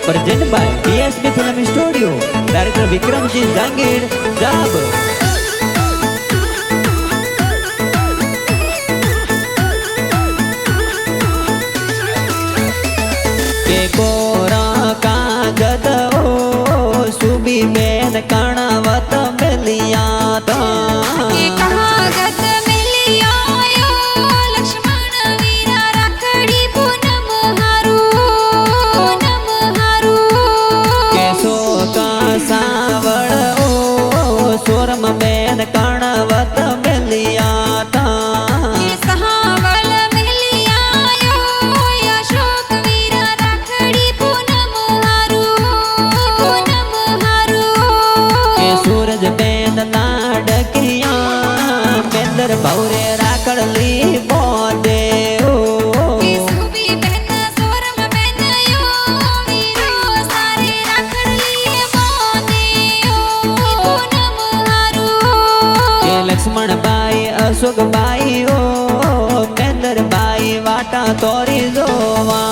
Presented by DSP Film Studio. Director Vikramji Zangir Jab. के कोरा कागद ओ सुबी बेन कणवत मिलिया था के कागद मिलिया यो लक्ष्मण वीरा रखड़ी पूनम हारू के सो का सावड़ ओ सोरम बेन कणवत मिलिया था सूरज बेन लाडकिया बेंदर भौरे राकड़ली बोदे सुबी बेन सोरम बेन यो वीरो सारे राखड़ली बोदे पूनम हारू के लक्ष्मण बाई अशोक बाई ओ बेंदर बाई वाटा तोरी जोवा